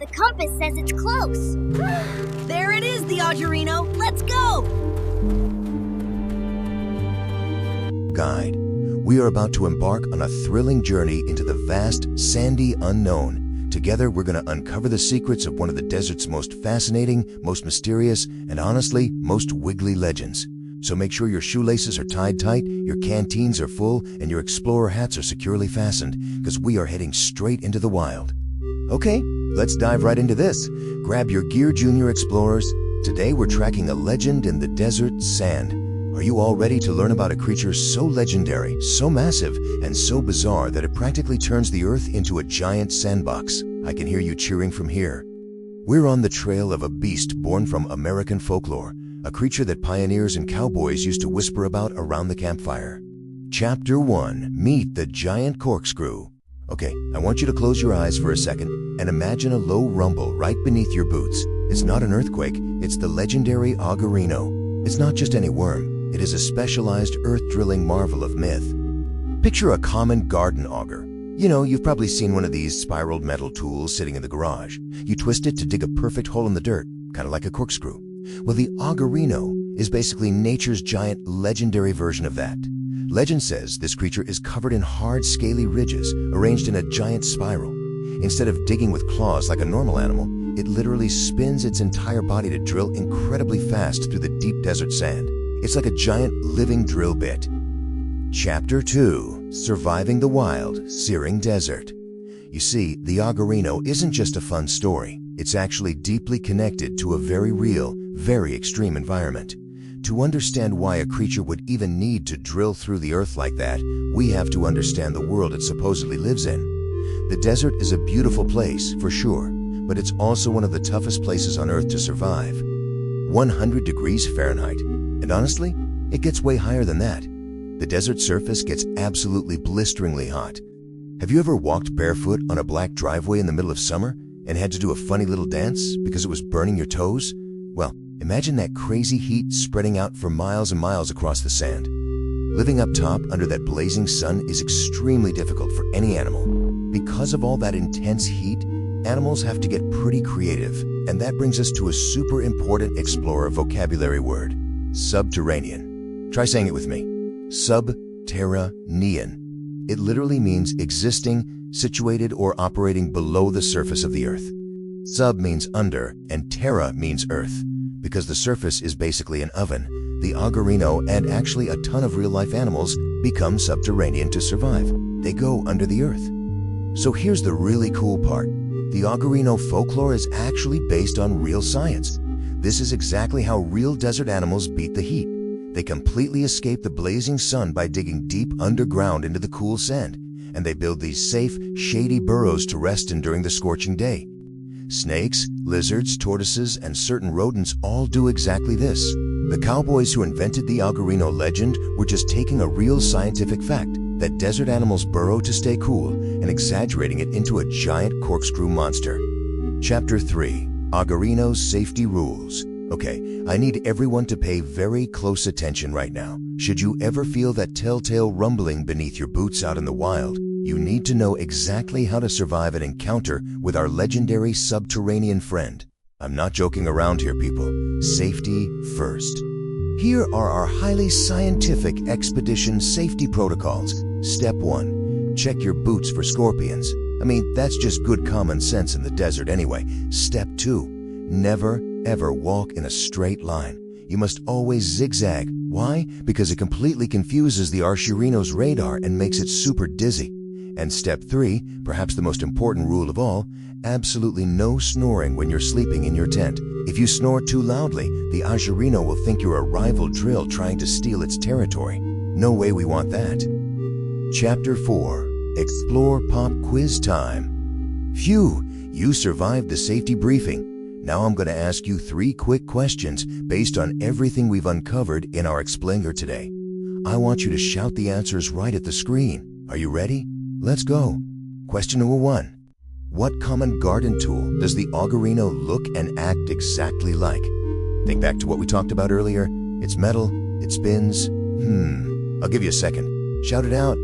The compass says it's close. There it is, the Augerino. Let's go! Guide, we are about to embark on a thrilling journey into the vast, sandy unknown. Together, we're going to uncover the secrets of one of the desert's most fascinating, most mysterious, and honestly, most wiggly legends. So make sure your shoelaces are tied tight, your canteens are full, and your explorer hats are securely fastened, because we are heading straight into the wild. Okay, let's dive right into this. Grab your gear, Junior Explorers. Today we're tracking a legend in the desert sand. Are you all ready to learn about a creature so legendary, so massive, and so bizarre that it practically turns the earth into a giant sandbox? I can hear you cheering from here. We're on the trail of a beast born from American folklore, a creature that pioneers and cowboys used to whisper about around the campfire. Chapter 1. Meet the giant corkscrew. Okay, I want you to close your eyes for a second and imagine a low rumble right beneath your boots. It's not an earthquake, it's the legendary Augerino. It's not just any worm, it is a specialized earth-drilling marvel of myth. Picture a common garden auger. You know, you've probably seen one of these spiraled metal tools sitting in the garage. You twist it to dig a perfect hole in the dirt, kind of like a corkscrew. Well, the Augerino is basically nature's giant legendary version of that. Legend says this creature is covered in hard, scaly ridges arranged in a giant spiral. Instead of digging with claws like a normal animal, it literally spins its entire body to drill incredibly fast through the deep desert sand. It's like a giant living drill bit. Chapter 2. Surviving the Wild, Searing Desert. You see, the Augerino isn't just a fun story. It's actually deeply connected to a very real, very extreme environment. To understand why a creature would even need to drill through the earth like that, we have to understand the world it supposedly lives in. The desert is a beautiful place, for sure, but it's also one of the toughest places on earth to survive. 100 degrees Fahrenheit. And honestly, it gets way higher than that. The desert surface gets absolutely blisteringly hot. Have you ever walked barefoot on a black driveway in the middle of summer and had to do a funny little dance because it was burning your toes? Well, imagine that crazy heat spreading out for miles and miles across the sand. Living up top under that blazing sun is extremely difficult for any animal. Because of all that intense heat, animals have to get pretty creative, and that brings us to a super important explorer vocabulary word: subterranean. Try saying it with me. Subterranean. It literally means existing, situated, or operating below the surface of the earth. Sub means under, and terra means earth. Because the surface is basically an oven, the Augerino and actually a ton of real-life animals become subterranean to survive. They go under the earth. So here's the really cool part. The Augerino folklore is actually based on real science. This is exactly how real desert animals beat the heat. They completely escape the blazing sun by digging deep underground into the cool sand, and they build these safe, shady burrows to rest in during the scorching day. Snakes, lizards, tortoises, and certain rodents all do exactly this. The cowboys who invented the Augerino legend were just taking a real scientific fact that desert animals burrow to stay cool and exaggerating it into a giant corkscrew monster. Chapter 3. Augerino's Safety Rules. Okay, I need everyone to pay very close attention right now. Should you ever feel that telltale rumbling beneath your boots out in the wild, you need to know exactly how to survive an encounter with our legendary subterranean friend. I'm not joking around here, people. Safety first. Here are our highly scientific expedition safety protocols. Step 1. Check your boots for scorpions. I mean, that's just good common sense in the desert anyway. Step 2. Never, ever walk in a straight line. You must always zigzag. Why? Because it completely confuses the Augerino's radar and makes it super dizzy. And step 3, perhaps the most important rule of all, absolutely no snoring when you're sleeping in your tent. If you snore too loudly, the Augerino will think you're a rival drill trying to steal its territory. No way we want that. Chapter 4. Explore Pop Quiz Time. Phew, you survived the safety briefing. Now I'm going to ask you 3 quick questions based on everything we've uncovered in our explainer today. I want you to shout the answers right at the screen. Are you ready? Let's go. Question number 1. What common garden tool does the Augerino look and act exactly like? Think back to what we talked about earlier. It's metal, it spins. I'll give you a second. Shout it out.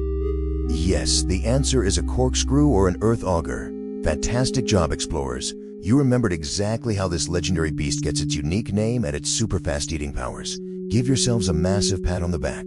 Yes, the answer is a corkscrew or an earth auger. Fantastic job, explorers. You remembered exactly how this legendary beast gets its unique name and its super fast eating powers. Give yourselves a massive pat on the back.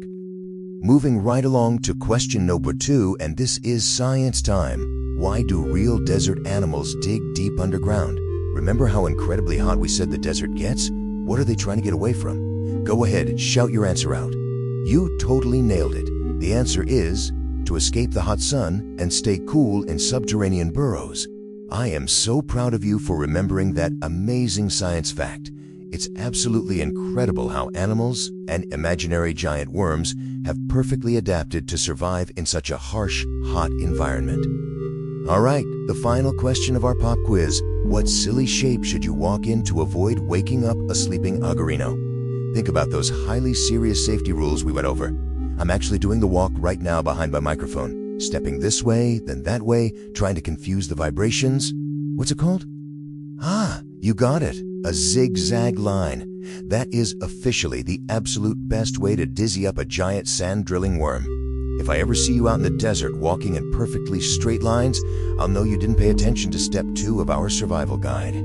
Moving right along to question number 2, and this is science time. Why do real desert animals dig deep underground? Remember how incredibly hot we said the desert gets? What are they trying to get away from? Go ahead, shout your answer out. You totally nailed it. The answer is to escape the hot sun and stay cool in subterranean burrows. I am so proud of you for remembering that amazing science fact. It's absolutely incredible how animals and imaginary giant worms have perfectly adapted to survive in such a harsh, hot environment. All right, the final question of our pop quiz. What silly shape should you walk in to avoid waking up a sleeping Augerino? Think about those highly serious safety rules we went over. I'm actually doing the walk right now behind my microphone, stepping this way, then that way, trying to confuse the vibrations. What's it called? Ah, you got it. A zigzag line. That is officially the absolute best way to dizzy up a giant sand-drilling worm. If I ever see you out in the desert walking in perfectly straight lines, I'll know you didn't pay attention to step 2 of our survival guide.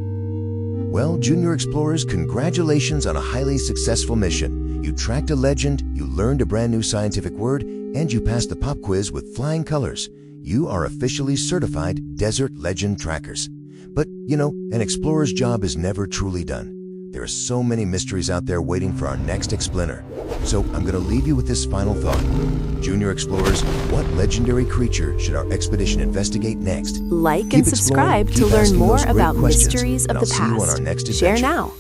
Well, Junior Explorers, congratulations on a highly successful mission. You tracked a legend, you learned a brand new scientific word, and you passed the pop quiz with flying colors. You are officially certified Desert Legend Trackers. But, an explorer's job is never truly done. There are so many mysteries out there waiting for our next explorer. So I'm going to leave you with this final thought. Junior Explorers, what legendary creature should our expedition investigate next? Like Keep and subscribe exploring, to keep learn asking more those great about questions, mysteries and of the I'll see you on our past. next Share adventure. now.